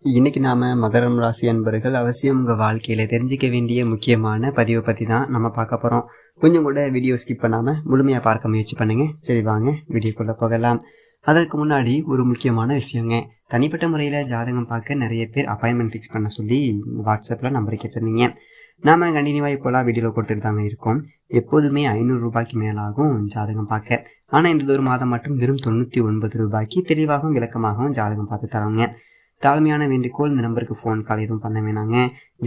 இன்னைக்கு நாம மகரம் ராசி அன்பர்கள் அவசியம் உங்கள் வாழ்க்கையில் தெரிஞ்சிக்க வேண்டிய முக்கியமான பதிவை பற்றி தான் நம்ம பார்க்க போகிறோம். கொஞ்சம் கூட வீடியோ ஸ்கிப் பண்ணாமல் முழுமையாக பார்க்க முயற்சி பண்ணுங்க. சரி வாங்க வீடியோக்குள்ளே போகலாம். அதற்கு முன்னாடி ஒரு முக்கியமான விஷயங்க. தனிப்பட்ட முறையில் ஜாதகம் பார்க்க நிறைய பேர் அப்பாயின்மெண்ட் ஃபிக்ஸ் பண்ண சொல்லி வாட்ஸ்அப்பில் நம்பர் கேட்டிருந்தீங்க. நாம் கண்டினியூவாக இப்போலாம் வீடியோவில் கொடுத்துட்டு தாங்க இருக்கோம். எப்போதுமே 500 ரூபாய்க்கு மேலாகும் ஜாதகம் பார்க்க. ஆனால் இந்த ஒரு மாதம் மட்டும் வெறும் 99 ரூபாய்க்கு தெளிவாகவும் விளக்கமாகவும் ஜாதகம் பார்த்து தரோங்க. தாழ்மையான வேண்டுகோள், இந்த நம்பருக்கு ஃபோன் கால் எதுவும் பண்ண வேணாங்க.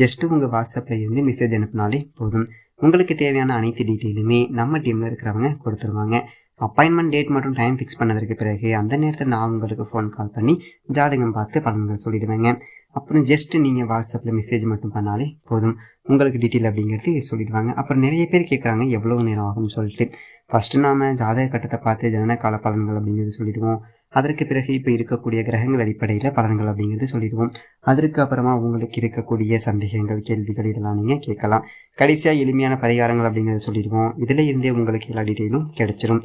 ஜஸ்ட்டு உங்கள் வாட்ஸ்அப்பில் இருந்து மெசேஜ் அனுப்பினாலே போதும். உங்களுக்கு தேவையான அனைத்து டீட்டெயிலுமே நம்ம டீமில் இருக்கிறவங்க கொடுத்துருவாங்க. அப்பாயின்மெண்ட் டேட் மற்றும் டைம் ஃபிக்ஸ் பண்ணதற்கு பிறகு அந்த நேரத்தில் நான் உங்களுக்கு ஃபோன் கால் பண்ணி ஜாதகம் பார்த்து பலன்கள் சொல்லிடுவேங்க. அப்புறம் ஜஸ்ட்டு நீங்கள் வாட்ஸ்அப்பில் மெசேஜ் மட்டும் பண்ணாலே போதும், உங்களுக்கு டீட்டெயில் அப்படிங்கிறது சொல்லிடுவாங்க. அப்புறம் நிறைய பேர் கேட்குறாங்க எவ்வளோ நேரம் ஆகும்னு சொல்லிட்டு. ஃபஸ்ட்டு நாம் ஜாதக கட்டத்தை பார்த்து ஜனன கால பலன்கள் அப்படிங்கிறது சொல்லிடுவோம். அதற்கு பிறகு இப்போ இருக்கக்கூடிய கிரகங்கள் அடிப்படையில் பலன்கள் அப்படிங்கிறது சொல்லிடுவோம். அதற்கு அப்புறமா உங்களுக்கு இருக்கக்கூடிய சந்தேகங்கள், கேள்விகள் இதெல்லாம் நீங்கள் கேட்கலாம். கடைசியாக எளிமையான பரிகாரங்கள் அப்படிங்கிறத சொல்லிடுவோம். இதில் இருந்தே உங்களுக்கு எல்லா டீட்டெயிலும் கிடைச்சிரும்.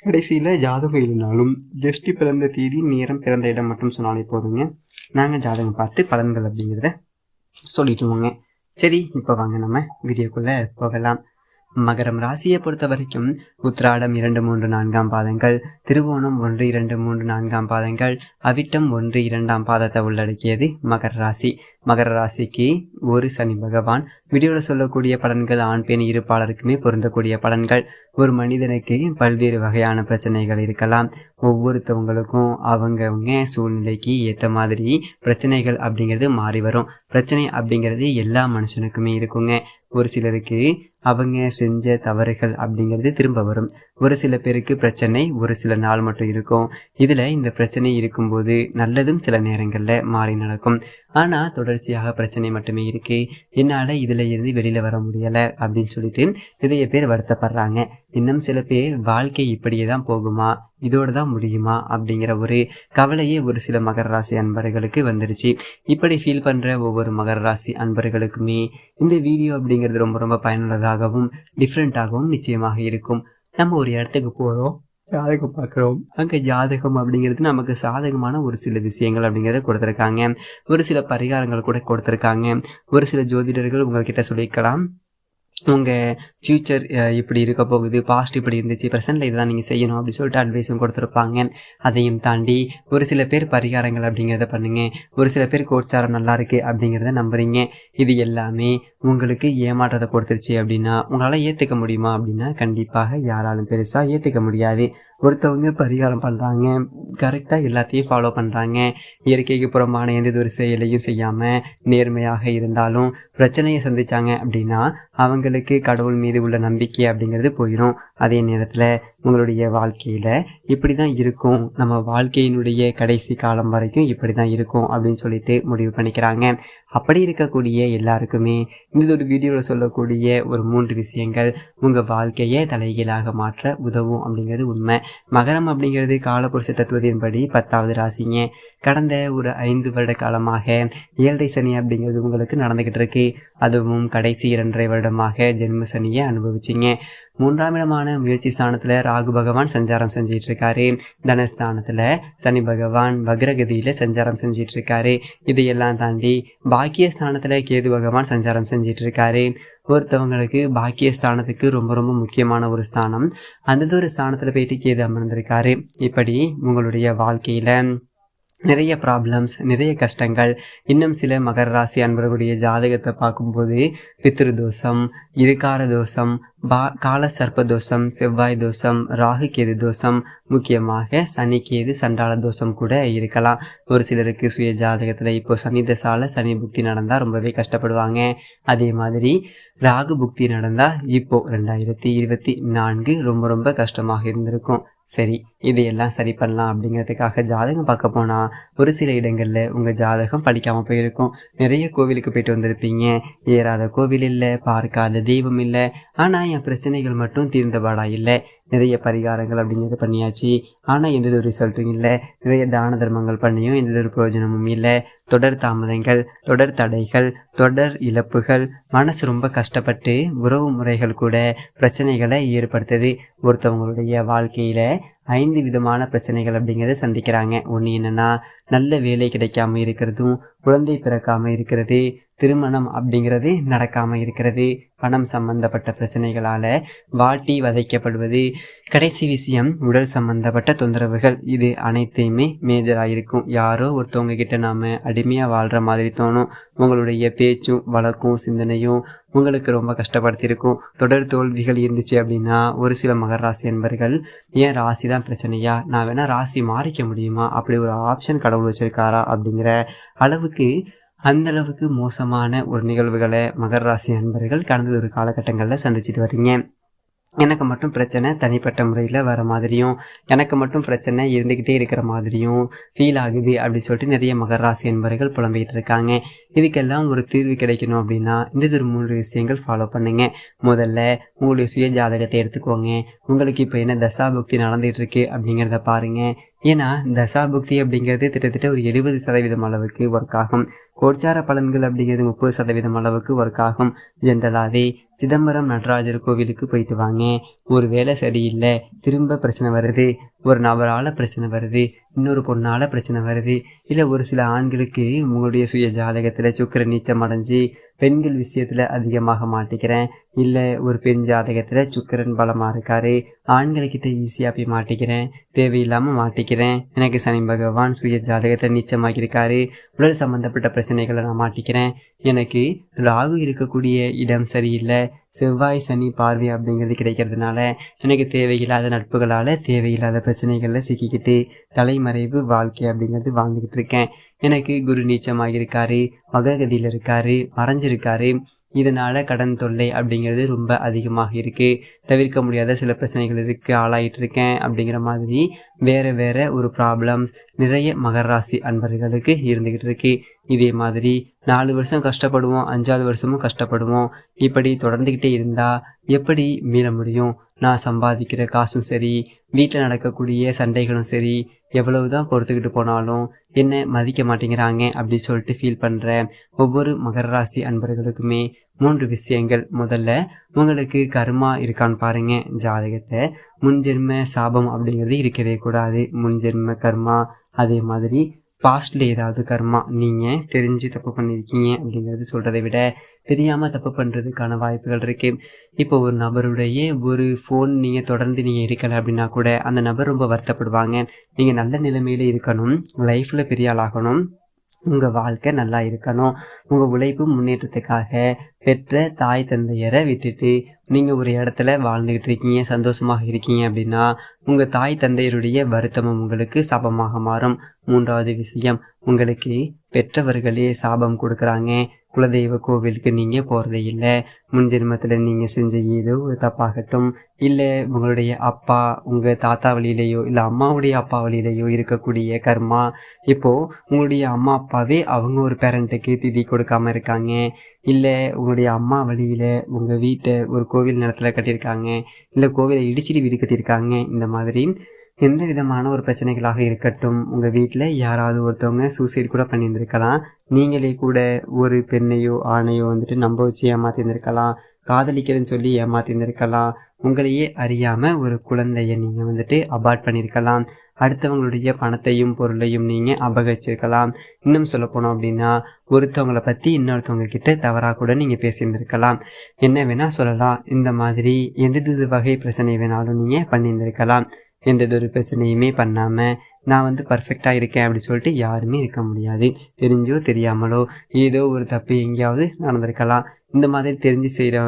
கடைசியில் ஜாதகம் இல்லைனாலும் ஜஸ்ட் பிறந்த தேதி, நேரம், பிறந்த இடம் மட்டும் சொன்னாலே போதுங்க. நாங்கள் ஜாதகம் பார்த்து பலன்கள் அப்படிங்கிறத சொல்லிடுவோங்க. சரி, இப்போ வாங்க நம்ம வீடியோக்குள்ளே போகலாம். மகரம் ராசியை பொறுத்த வரைக்கும் உத்திராடம் 2, 3, 4 பாதங்கள், திருவோணம் 1, 2, 3, 4 பாதங்கள், அவிட்டம் 1, 2 பாதத்தை உள்ளடக்கியது மகர ராசி. மகர ராசிக்கு ஒரு சனி பகவான். வீடியோவில் சொல்லக்கூடிய பலன்கள் ஆண் பெண் இருப்பாளருக்குமே பொருந்தக்கூடிய பலன்கள். ஒரு மனிதனுக்கு பல்வேறு வகையான பிரச்சனைகள் இருக்கலாம். ஒவ்வொருத்தவங்களுக்கும் அவங்கவுங்க சூழ்நிலைக்கு ஏற்ற மாதிரி பிரச்சனைகள் அப்படிங்கிறது மாறி வரும். பிரச்சனை அப்படிங்கிறது எல்லா மனுஷனுக்குமே இருக்குங்க. ஒரு சிலருக்கு அவங்க செஞ்ச தவறுகள் அப்படிங்கிறது திரும்ப வரும். ஒரு சில பேருக்கு பிரச்சனை ஒரு சில நாள் மட்டும் இருக்கும். இதில் இந்த பிரச்சனை இருக்கும்போது நல்லதும் சில நேரங்களில் மாறி நடக்கும். ஆனால் தொடர்ச்சியாக பிரச்சனை மட்டுமே இருக்குது, என்னால் இதில் இருந்து வெளியில் வர முடியலை அப்படின்னு சொல்லிட்டு நிறைய பேர் வருத்தப்படுறாங்க. இன்னும் சில பேர் வாழ்க்கை இப்படியே தான் போகுமா, இதோடு தான் முடியுமா அப்படிங்கிற ஒரு கவலையே ஒரு சில மகர ராசி அன்பர்களுக்கு வந்துடுச்சு. இப்படி ஃபீல் பண்ணுற ஒவ்வொரு மகர ராசி அன்பர்களுக்குமே இந்த வீடியோ அப்படிங்கிறது ரொம்ப ரொம்ப பயனுள்ளதாகவும் டிஃப்ரெண்ட்டாகவும் நிச்சயமாக இருக்கும். நம்ம ஒரு இடத்துக்கு போகிறோம், ஜாதகம் பார்க்குறோம். அங்கே ஜாதகம் அப்படிங்கிறது நமக்கு சாதகமான ஒரு சில விஷயங்கள் அப்படிங்கிறத கொடுத்துருக்காங்க. ஒரு சில பரிகாரங்கள் கூட கொடுத்துருக்காங்க. ஒரு சில ஜோதிடர்கள் உங்கள்கிட்ட சொல்லிக்கலாம், உங்கள் ஃப்யூச்சர் இப்படி இருக்க போகுது, பாஸ்ட் இப்படி இருந்துச்சு, ப்ரெசென்ட்டில் இதுதான் நீங்கள் செய்யணும் அப்படின்னு சொல்லிட்டு அட்வைஸும் கொடுத்துருப்பாங்க. அதையும் தாண்டி ஒரு சில பேர் பரிகாரங்கள் அப்படிங்கிறத பண்ணுங்கள், ஒரு சில பேர் கோச்சாரம் நல்லா இருக்குது அப்படிங்கிறத நம்புறீங்க. இது எல்லாமே உங்களுக்கு ஏமாற்றத்தை கொடுத்துருச்சு அப்படின்னா உங்களால் ஏற்றுக்க முடியுமா அப்படின்னா கண்டிப்பாக யாராலும் பெருசாக ஏற்றுக்க முடியாது. ஒருத்தவங்க பரிகாரம் பண்ணுறாங்க, கரெக்டாக எல்லாத்தையும் ஃபாலோ பண்ணுறாங்க, இயற்கைக்கு புறமான எந்த ஒரு செயலையும் செய்யாமல் நேர்மையாக இருந்தாலும் பிரச்சனையை சந்தித்தாங்க அப்படின்னா அவங்களுக்கு கடவுள் மீது உள்ள நம்பிக்கை அப்படிங்கிறது போயிடும். அதே நேரத்தில் உங்களுடைய வாழ்க்கையில் இப்படி தான் இருக்கும், நம்ம வாழ்க்கையினுடைய கடைசி காலம் வரைக்கும் இப்படி தான் இருக்கும் அப்படின்னு சொல்லிட்டு முடிவு பண்ணிக்கிறாங்க. அப்படி இருக்கக்கூடிய எல்லாருக்குமே இந்த ஒரு வீடியோவில் சொல்லக்கூடிய ஒரு 3 விஷயங்கள் உங்கள் வாழ்க்கையை தலைகீழாக மாற்ற உதவும் அப்படிங்கிறது உண்மை. மகரம் அப்படிங்கிறது காலபுருஷ தத்துவத்தின்படி 10வது ராசிங்க. கடந்த ஒரு 5 வருட காலமாக 7 சனி அப்படிங்கிறது உங்களுக்கு நடந்துக்கிட்டு இருக்கு. அதுவும் கடைசி 2.5 வருடமாக ஜென்ம சனியை அனுபவிச்சிங்க. 3ஆம் இடமான முயற்சி ஸ்தானத்தில் ராகு பகவான் சஞ்சாரம் செஞ்சிட்டு இருக்காரு. தனஸ்தானத்தில் சனி பகவான் வக்ரகதியில் சஞ்சாரம் செஞ்சிட்டு இருக்காரு. இதையெல்லாம் தாண்டி பாக்கியஸ்தானத்தில் கேது பகவான் சஞ்சாரம் செஞ்சிட்டு இருக்காரு. ஒருத்தவங்களுக்கு பாக்கியஸ்தானத்துக்கு ரொம்ப ரொம்ப முக்கியமான ஒரு ஸ்தானம். அந்த ஒரு ஸ்தானத்தில் போயிட்டு கேது அமர்ந்திருக்காரு. இப்படி உங்களுடைய வாழ்க்கையில் நிறைய ப்ராப்ளம்ஸ், நிறைய கஷ்டங்கள். இன்னும் சில மகர ராசி அன்பர்களுடைய ஜாதகத்தை பார்க்கும்போது பித்ரு தோஷம், இருக்கார தோஷம், கால சர்ப்ப தோஷம், செவ்வாய் தோஷம், ராகு கேது தோஷம், முக்கியமாக சனி கேது சண்டாள தோஷம் கூட இருக்கலாம். ஒரு சிலருக்கு சுய ஜாதகத்தில் இப்போ சனி தசால சனி புக்தி நடந்தால் ரொம்பவே கஷ்டப்படுவாங்க. அதே மாதிரி ராகு புக்தி நடந்தால் இப்போது 2024 ரொம்ப ரொம்ப கஷ்டமாக இருந்திருக்கும். சரி, இதையெல்லாம் சரி பண்ணலாம் அப்படிங்கிறதுக்காக ஜாதகம் பார்க்க போனால் ஒரு சில இடங்களில் உங்கள் ஜாதகம் படிக்காமல் போயிருக்கும். நிறைய கோவிலுக்கு போயிட்டு வந்திருப்பீங்க, ஏறாத கோவில் இல்லை, பார்க்காத தெய்வம் இல்லை, ஆனால் என் பிரச்சனைகள் மட்டும் தீர்ந்தபாடா இல்லை. நிறைய பரிகாரங்கள் அப்படிங்கிறது பண்ணியாச்சு, ஆனால் எந்த ஒரு ரிசல்ட்டும் இல்லை. நிறைய தான தர்மங்கள் பண்ணியும் எந்த ஒரு பிரயோஜனமும் இல்லை. தொடர் தாமதங்கள், தொடர் தடைகள், தொடர் இழப்புகள், மனசு ரொம்ப கஷ்டப்பட்டு உறவு முறைகள் கூட பிரச்சனைகளை ஏற்படுத்துது. ஒருத்தவங்களுடைய வாழ்க்கையில் 5 விதமான பிரச்சனைகள் அப்படிங்கிறத சந்திக்கிறாங்க. ஒன்று என்னென்னா, நல்ல வேலை கிடைக்காம இருக்கிறதும், குழந்தை பிறக்காம இருக்கிறது, திருமணம் அப்படிங்கிறது நடக்காமல் இருக்கிறது, பணம் சம்பந்தப்பட்ட பிரச்சனைகளால் வாட்டி வதைக்கப்படுவது, கடைசி விஷயம் உடல் சம்பந்தப்பட்ட தொந்தரவுகள். இது அனைத்தையுமே மேஜராக இருக்கும். யாரோ ஒருத்தவங்க கிட்ட நாம் அடிமையாக வாழ்கிற மாதிரி தோணும். உங்களுடைய பேச்சும் வழக்கும் சிந்தனையும் உங்களுக்கு ரொம்ப கஷ்டப்படுத்தியிருக்கும். தொடர் தோல்விகள் இருந்துச்சு அப்படின்னா ஒரு சில மகர ராசி என்பர்கள், ஏன் ராசி தான் பிரச்சனையா, நான் வேணால் ராசி மாறிக்க முடியுமா, அப்படி ஒரு ஆப்ஷன் கடவுள் வச்சிருக்காரா அப்படிங்கிற அளவுக்கு அந்தளவுக்கு மோசமான ஒரு நிகழ்வுகளை மகர ராசி அன்பர்கள் கடந்த ஒரு காலகட்டங்களில் சந்திச்சுட்டு வரீங்க. எனக்கு மட்டும் பிரச்சனை தனிப்பட்ட முறையில் வர மாதிரியும், எனக்கு மட்டும் பிரச்சனை இருந்துக்கிட்டே இருக்கிற மாதிரியும் ஃபீல் ஆகுது அப்படின்னு சொல்லிட்டு நிறைய மகர ராசி என்பர்கள் புலம்பிக்கிட்டு இருக்காங்க. இதுக்கெல்லாம் ஒரு தீர்வு கிடைக்கணும் அப்படின்னா இந்த 3 விஷயங்கள் ஃபாலோ பண்ணுங்க. முதல்ல உங்களுடைய சுய ஜாதகத்தை எடுத்துக்கோங்க. உங்களுக்கு இப்போ என்ன தசாபுக்தி நடந்துகிட்டு இருக்கு அப்படிங்கிறத பாருங்கள். ஏன்னா தசாபுக்தி அப்படிங்கிறது கிட்டத்தட்ட ஒரு 70% அளவுக்கு ஒர்க் ஆகும். கோச்சார பலன்கள் அப்படிங்கிறது 30% அளவுக்கு ஒர்க் ஆகும். ஜென்ரலாகவே சிதம்பரம் நடராஜர் கோவிலுக்கு போயிட்டு வாங்க. ஒரு வேலை சரியில்லை, திரும்ப பிரச்சனை வருது, ஒரு நபரால் பிரச்சனை வருது, இன்னொரு பொண்ணால் பிரச்சனை வருது, இல்லை ஒரு சில ஆண்களுக்கு உங்களுடைய சுய ஜாதகத்தில் சுக்கிரன் நீச்சம் அடைஞ்சு பெண்கள் விஷயத்தில் அதிகமாக மாட்டிக்கிறேன், இல்லை ஒரு பெண் ஜாதகத்தில் சுக்கிரன் பலமாக இருக்காரு, ஆண்கள்கிட்ட ஈஸியாக போய் மாட்டிக்கிறேன், தேவையில்லாமல் மாட்டிக்கிறேன், எனக்கு சனி பகவான் சுய ஜாதகத்தில் நீச்சமாகியிருக்காரு, உடல் சம்மந்தப்பட்ட பிரச்சனைகளை நான் மாட்டிக்கிறேன், எனக்கு ராகு இருக்கக்கூடிய இடம் சரியில்லை, செவ்வாய் சனி பார்வை அப்படிங்கிறது கிடைக்கிறதுனால எனக்கு தேவையில்லாத நட்புகளால் தேவையில்லாத பிரச்சனைகளில் சிக்கிக்கிட்டு தலைமறைவு வாழ்க்கை அப்படிங்கிறது வாழ்ந்துக்கிட்டு இருக்கேன், எனக்கு குரு நீச்சமாக இருக்காரு, மககதியில் இருக்காரு, மறைஞ்சிருக்காரு, இதனால் கடன் தொல்லை அப்படிங்கிறது ரொம்ப அதிகமாக இருக்குது, தவிர்க்க முடியாத சில பிரச்சனைகள் இருக்குது, ஆளாயிட்டு இருக்கேன் அப்படிங்கிற மாதிரி வேறு ஒரு ப்ராப்ளம்ஸ் நிறைய மகர ராசி அன்பர்களுக்கு இருந்துக்கிட்டு இருக்குது. இதே மாதிரி 4 வருஷம் கஷ்டப்படுவோம், 5வது வருஷமும் கஷ்டப்படுவோம். இப்படி தொடர்ந்துக்கிட்டே இருந்தால் எப்படி மீள முடியும்? நான் சம்பாதிக்கிற காசும் சரி, வீட்டில் நடக்கக்கூடிய சண்டைகளும் சரி, எவ்வளவு தான் பொறுத்துக்கிட்டு போனாலும் என்னை மதிக்க மாட்டேங்கிறாங்க அப்படின்னு சொல்லிட்டு ஃபீல் பண்ணுறேன். ஒவ்வொரு மகர ராசி அன்பர்களுக்குமே 3 விஷயங்கள். முதல்ல உங்களுக்கு கர்மா இருக்கான்னு பாருங்கள். ஜாதகத்தை முன்ஜென்ம சாபம் அப்படிங்கிறது இருக்கவே கூடாது. முன்ஜென்ம கர்மா, அதே மாதிரி பாஸ்டில் ஏதாவது கர்மா நீங்கள் தெரிஞ்சு தப்பு பண்ணியிருக்கீங்க அப்படிங்கிறது சொல்கிறத விட தெரியாமல் தப்பு பண்ணுறதுக்கான வாய்ப்புகள் இருக்குது. இப்போ ஒரு நபருடைய ஒரு ஃபோன் நீங்கள் தொடர்ந்து நீங்கள் எடுக்கலை அப்படின்னா கூட அந்த நபர் ரொம்ப வருத்தப்படுவாங்க. நீங்கள் நல்ல நிலைமையில் இருக்கணும், லைஃப்பில் பெரிய ஆளாகணும், உங்கள் வாழ்க்கை நல்லா இருக்கணும், உங்கள் உழைப்பு முன்னேற்றத்துக்காக பெற்ற தாய் தந்தையரை விட்டுட்டு நீங்கள் ஒரு இடத்துல வாழ்ந்துக்கிட்டு இருக்கீங்க, சந்தோஷமாக இருக்கீங்க அப்படின்னா உங்கள் தாய் தந்தையருடைய வருத்தமும் உங்களுக்கு சாபமாக மாறும். 3வது விஷயம், உங்களுக்கு பெற்றவர்களே சாபம் கொடுக்குறாங்க, குலதெய்வ கோவிலுக்கு நீங்கள் போகிறதே இல்லை, முன்ஜென்மத்தில் நீங்கள் செஞ்ச ஏதோ ஒரு தப்பாகட்டும், இல்லை உங்களுடைய அப்பா உங்கள் தாத்தா வழியிலையோ இல்லை அம்மாவுடைய அப்பா வழியிலையோ இருக்கக்கூடிய கர்மா, இப்போது உங்களுடைய அம்மா அப்பாவே அவங்க ஒரு பேரண்ட்டுக்கு திதி கொடுக்காமல் இருக்காங்க, இல்லை உங்களுடைய அம்மா வழியில் உங்கள் வீட்டை ஒரு கோவில் நிலத்தில் கட்டியிருக்காங்க, இல்லை கோவிலை இடிச்சிட்டு வீடு கட்டியிருக்காங்க. இந்த மாதிரி எந்த விதமான ஒரு பிரச்சனைகளாக இருக்கட்டும், உங்கள் வீட்டில் யாராவது ஒருத்தவங்க சூசைட் கூட பண்ணியிருந்திருக்கலாம், நீங்களே கூட ஒரு பெண்ணையோ ஆணையோ வந்துட்டு நம்ப வச்சு ஏமாற்றிருந்திருக்கலாம், காதலிக்கிறேன்னு சொல்லி ஏமாற்றிருந்திருக்கலாம், உங்களையே அறியாமல் ஒரு குழந்தைய நீங்கள் வந்துட்டு அபார்ட் பண்ணியிருக்கலாம், அடுத்தவங்களுடைய பணத்தையும் பொருளையும் நீங்கள் அபகரிச்சிருக்கலாம். இன்னும் சொல்லப்போனோம் அப்படின்னா ஒருத்தவங்களை பற்றி இன்னொருத்தவங்க கிட்ட தவறாக கூட நீங்கள் பேசியிருந்திருக்கலாம். என்ன வேணால் சொல்லலாம். இந்த மாதிரி எந்த வகை பிரச்சனை வேணாலும் நீங்கள் பண்ணியிருந்திருக்கலாம். எந்த ஒரு பிரச்சனையுமே பண்ணாமல் நான் பர்ஃபெக்டாக இருக்கேன் அப்படின்னு சொல்லிட்டு யாருமே இருக்க முடியாது. தெரிஞ்சோ தெரியாமலோ ஏதோ ஒரு தப்பு எங்கேயாவது நடந்திருக்கலாம். இந்த மாதிரி தெரிஞ்சு செய்கிற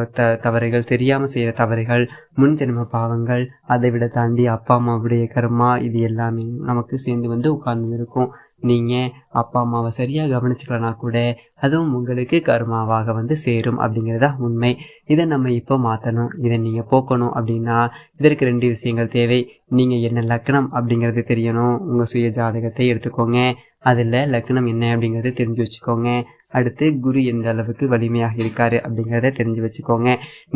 தவறுகள், தெரியாமல் செய்கிற தவறுகள், முன்ஜென்ம பாவங்கள், அதை விட தாண்டி அப்பா அம்மாவுடைய கர்மா, இது எல்லாமே நமக்கு சேர்ந்து உட்கார்ந்து இருக்கும். நீங்கள் அப்பா அம்மாவை சரியாக கவனிச்சுக்கலனா கூட அதுவும் உங்களுக்கு கர்மாவாக சேரும் அப்படிங்கிறதா உண்மை. இதை நம்ம இப்போ மாற்றணும், இதை நீங்கள் போக்கணும் அப்படின்னா இதற்கு 2 விஷயங்கள் தேவை. நீங்கள் என்ன லக்னம் அப்படிங்கிறது தெரியணும். உங்கள் சுய ஜாதகத்தை எடுத்துக்கோங்க, அதில் லக்னம் என்ன அப்படிங்கிறத தெரிஞ்சு வச்சுக்கோங்க. அடுத்து குரு எந்த அளவுக்கு வலிமையாக இருக்கார் அப்படிங்கிறத தெரிஞ்சு வச்சுக்கோங்க.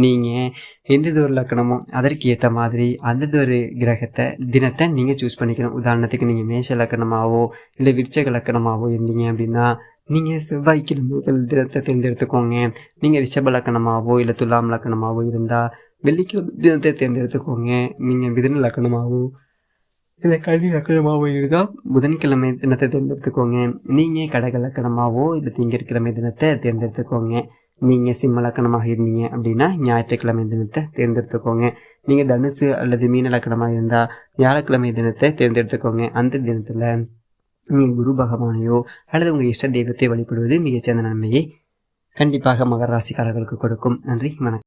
நீங்கள் எந்த ஒரு லக்கணமோ அதற்கு ஏற்ற மாதிரி அந்த ஒரு கிரகத்தை தினத்தை நீங்கள் சூஸ் பண்ணிக்கணும். உதாரணத்துக்கு நீங்கள் மேஷ லக்கணமாகவோ இல்லை விருச்சக லக்கணமாகவோ இருந்தீங்க அப்படின்னா நீங்கள் செவ்வாய்க்கிழமைகள் தினத்தை தேர்ந்தெடுத்துக்கோங்க. நீங்கள் ரிஷப லக்கணமாகவோ இல்லை துலாம் லக்கணமாகவோ இருந்தால் வெள்ளிக்கிழமை தினத்தை தேர்ந்தெடுத்துக்கோங்க. நீங்கள் மிதுன லக்கணமாகவோ இல்லை கன்னி லக்கணமாகவோ இருந்தால் புதன்கிழமை தினத்தை தேர்ந்தெடுத்துக்கோங்க. நீங்கள் கடக லக்கணமாகவோ இல்லை திங்கட்கிழமை தினத்தை தேர்ந்தெடுத்துக்கோங்க. நீங்கள் சிம்ம லக்கணமாக இருந்தீங்க அப்படின்னா ஞாயிற்றுக்கிழமை தினத்தை தேர்ந்தெடுத்துக்கோங்க. நீங்கள் தனுசு அல்லது மீன லக்கணமாக இருந்தால் வியாழக்கிழமை தினத்தை தேர்ந்தெடுத்துக்கோங்க. அந்த தினத்தில் நீங்கள் குரு பகவானையோ அல்லது உங்கள் இஷ்ட தெய்வத்தை வழிபடுவது மிகச்சிறந்த நன்மையை கண்டிப்பாக மகர ராசிக்காரர்களுக்கு கொடுக்கும். நன்றி, வணக்கம்.